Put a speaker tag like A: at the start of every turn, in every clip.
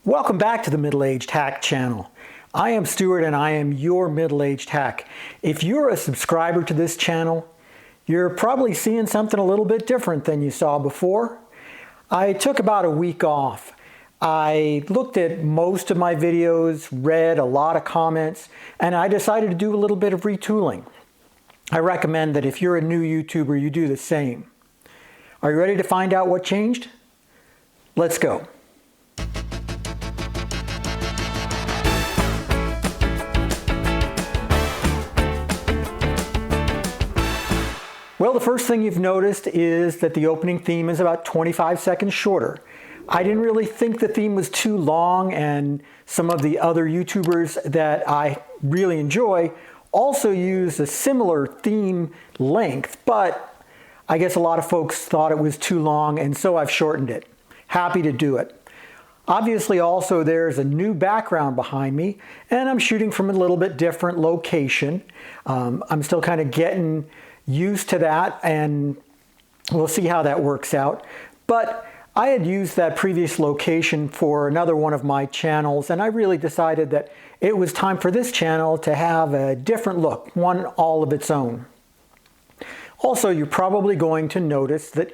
A: Welcome back to the Middle-Aged Hack channel. I am Stuart and I am your Middle-Aged Hack. If you're a subscriber to this channel, you're probably seeing something a little bit different than you saw before. I took about a week off. I looked at most of my videos, read a lot of comments, and I decided to do a little bit of retooling. I recommend that if you're a new YouTuber, you do the same. Are you ready to find out what changed? Let's go. Well, the first thing you've noticed is that the opening theme is about 25 seconds shorter. I didn't really think the theme was too long, and some of the other YouTubers that I really enjoy also use a similar theme length, but I guess a lot of folks thought it was too long, and so I've shortened it. Happy to do it. Obviously, also there's a new background behind me, and I'm shooting from a little bit different location. I'm still kind of getting used to that, and we'll see how that works out. But I had used that previous location for another one of my channels, and I really decided that it was time for this channel to have a different look, one all of its own. Also, you're probably going to notice that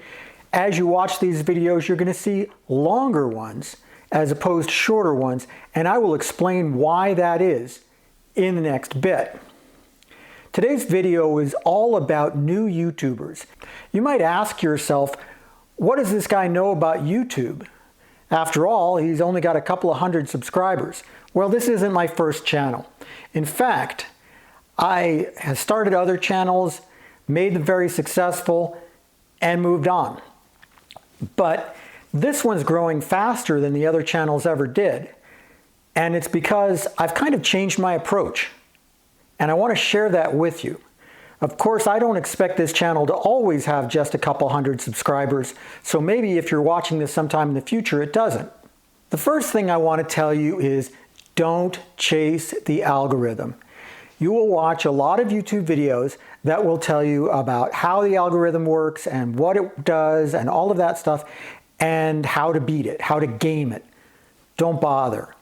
A: as you watch these videos, you're going to see longer ones as opposed to shorter ones, and I will explain why that is in the next bit. Today's video is all about new YouTubers. You might ask yourself, what does this guy know about YouTube? After all, he's only got a couple of hundred subscribers. Well, this isn't my first channel. In fact, I have started other channels, made them very successful, and moved on. But this one's growing faster than the other channels ever did. And it's because I've kind of changed my approach. And I want to share that with you. Of course, I don't expect this channel to always have just a couple hundred subscribers, so maybe if you're watching this sometime in the future, it doesn't. The first thing I want to tell you is don't chase the algorithm. You will watch a lot of YouTube videos that will tell you about how the algorithm works and what it does and all of that stuff, and how to beat it, how to game it. Don't bother.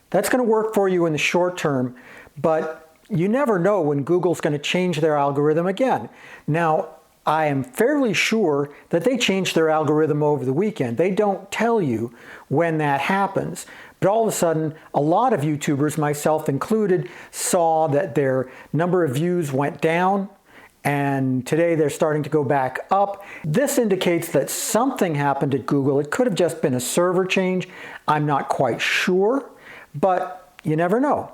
A: That's going to work for you in the short term, but you never know when Google's going to change their algorithm again. Now, I am fairly sure that they changed their algorithm over the weekend. They don't tell you when that happens. But all of a sudden, a lot of YouTubers, myself included, saw that their number of views went down, and today they're starting to go back up. This indicates that something happened at Google. It could have just been a server change. I'm not quite sure, but you never know.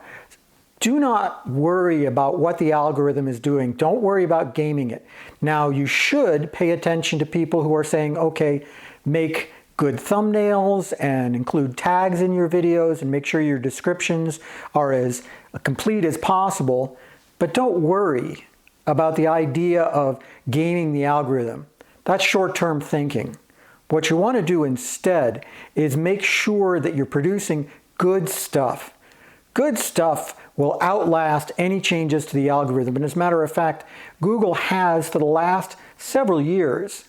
A: Do not worry about what the algorithm is doing. Don't worry about gaming it. Now, you should pay attention to people who are saying, okay, make good thumbnails and include tags in your videos and make sure your descriptions are as complete as possible. But don't worry about the idea of gaming the algorithm. That's short-term thinking. What you want to do instead is make sure that you're producing good stuff. Good stuff will outlast any changes to the algorithm. And as a matter of fact, Google has, for the last several years,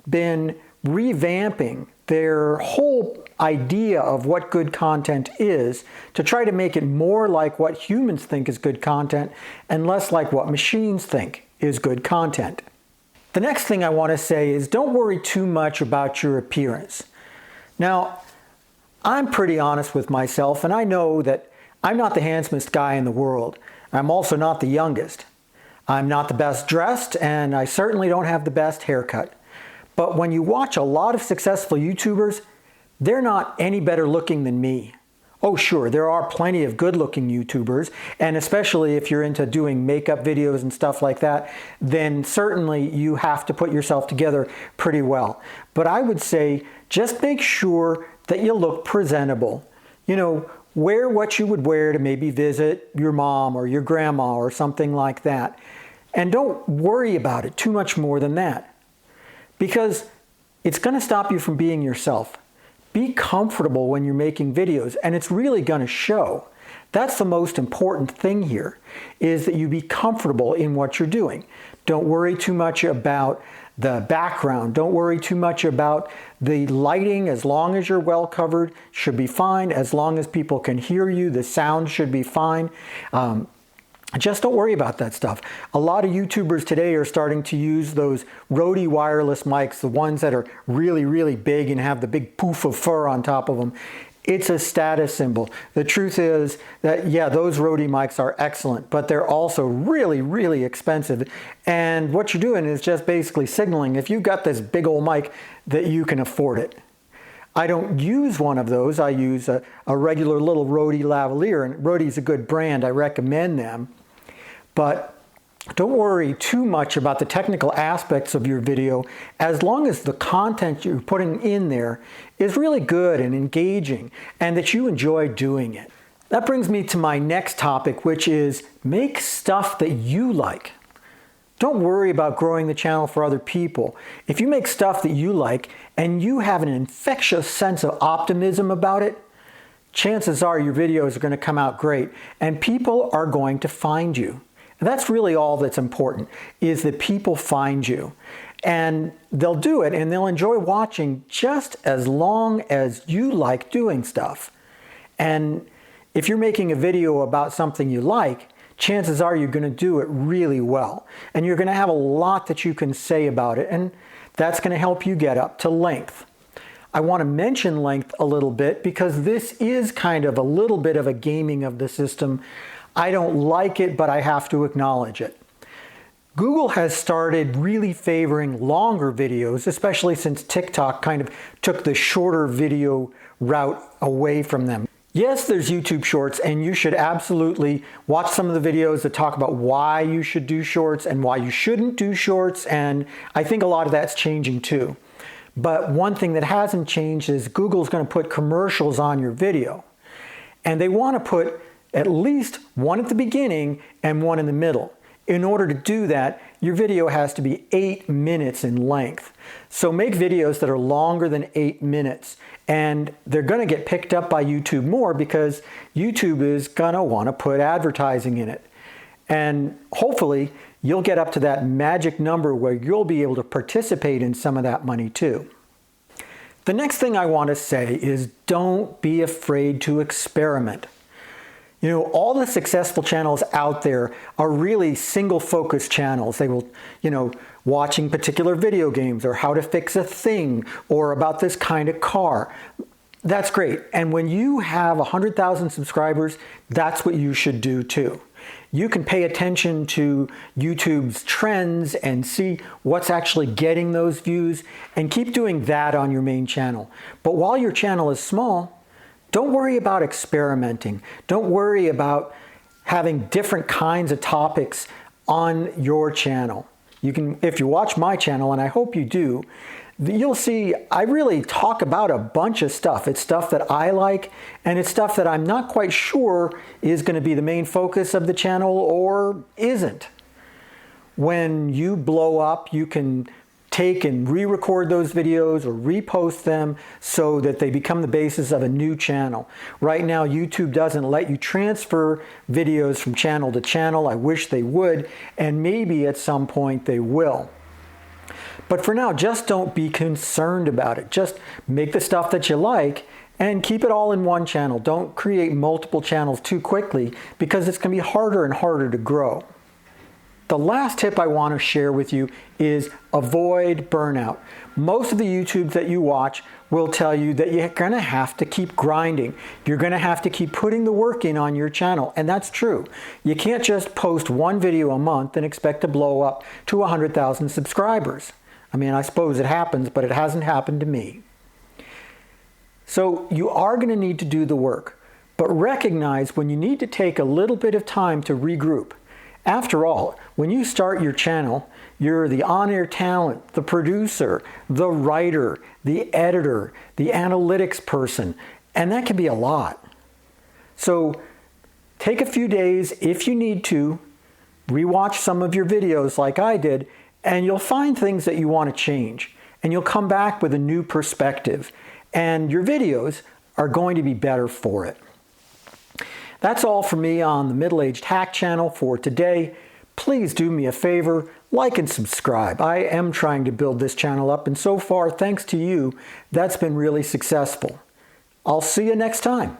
A: been revamping their whole idea of what good content is to try to make it more like what humans think is good content and less like what machines think is good content. The next thing I want to say is don't worry too much about your appearance. Now, I'm pretty honest with myself, and I know that I'm not the handsomest guy in the world. I'm also not the youngest. I'm not the best dressed, and I certainly don't have the best haircut. But when you watch a lot of successful YouTubers, they're not any better looking than me. Oh sure, there are plenty of good looking YouTubers, and especially if you're into doing makeup videos and stuff like that, then certainly you have to put yourself together pretty well. But I would say just make sure that you look presentable. You know, wear what you would wear to maybe visit your mom or your grandma or something like that. And don't worry about it too much more than that, because it's going to stop you from being yourself. Be comfortable when you're making videos, and it's really going to show. That's the most important thing here, is that you be comfortable in what you're doing. Don't worry too much about the background. Don't worry too much about the lighting. As long as you're well covered, should be fine. As long as people can hear you, the sound should be fine. Just don't worry about that stuff. A lot of YouTubers today are starting to use those Rode wireless mics, the ones that are really, really big and have the big poof of fur on top of them. It's a status symbol. The truth is that, yeah, those Rode mics are excellent, but they're also really, really expensive. And what you're doing is just basically signaling, if you've got this big old mic, that you can afford it. I don't use one of those. I use a regular little Rode lavalier, and Rode's a good brand. I recommend them. But don't worry too much about the technical aspects of your video, as long as the content you're putting in there is really good and engaging and that you enjoy doing it. That brings me to my next topic, which is make stuff that you like. Don't worry about growing the channel for other people. If you make stuff that you like and you have an infectious sense of optimism about it, chances are your videos are going to come out great and people are going to find you. And that's really all that's important, is that people find you. And they'll do it and they'll enjoy watching just as long as you like doing stuff. And if you're making a video about something you like, chances are you're going to do it really well. And you're going to have a lot that you can say about it. And that's going to help you get up to length. I want to mention length a little bit because this is kind of a little bit of a gaming of the system. I don't like it, but I have to acknowledge it. Google has started really favoring longer videos, especially since TikTok kind of took the shorter video route away from them. Yes, there's YouTube Shorts, and you should absolutely watch some of the videos that talk about why you should do shorts and why you shouldn't do shorts, and I think a lot of that's changing too. But one thing that hasn't changed is Google's going to put commercials on your video, and they want to put at least one at the beginning and one in the middle. In order to do that, your video has to be 8 minutes in length. So make videos that are longer than 8 minutes, and they're going to get picked up by YouTube more because YouTube is going to want to put advertising in it. And hopefully you'll get up to that magic number where you'll be able to participate in some of that money too. The next thing I want to say is don't be afraid to experiment. You know, all the successful channels out there are really single focus channels. They will, watching particular video games or how to fix a thing or about this kind of car. That's great. And when you have 100,000 subscribers, that's what you should do too. You can pay attention to YouTube's trends and see what's actually getting those views and keep doing that on your main channel. But while your channel is small, don't worry about experimenting. Don't worry about having different kinds of topics on your channel. You can, if you watch my channel, and I hope you do, you'll see I really talk about a bunch of stuff. It's stuff that I like, and it's stuff that I'm not quite sure is going to be the main focus of the channel or isn't. When you blow up, you can take and re-record those videos or repost them so that they become the basis of a new channel. Right now, YouTube doesn't let you transfer videos from channel to channel. I wish they would, and maybe at some point they will. But for now, just don't be concerned about it. Just make the stuff that you like and keep it all in one channel. Don't create multiple channels too quickly because it's going to be harder and harder to grow. The last tip I want to share with you is avoid burnout. Most of the YouTubes that you watch will tell you that you're going to have to keep grinding. You're going to have to keep putting the work in on your channel, and that's true. You can't just post one video a month and expect to blow up to 100,000 subscribers. I mean, I suppose it happens, but it hasn't happened to me. So you are going to need to do the work, but recognize when you need to take a little bit of time to regroup. After all, when you start your channel, you're the on-air talent, the producer, the writer, the editor, the analytics person, and that can be a lot. So take a few days if you need to, rewatch some of your videos like I did, and you'll find things that you want to change. And you'll come back with a new perspective, and your videos are going to be better for it. That's all for me on the Middle Aged Hack channel for today. Please do me a favor, like and subscribe. I am trying to build this channel up, and so far, thanks to you, that's been really successful. I'll see you next time.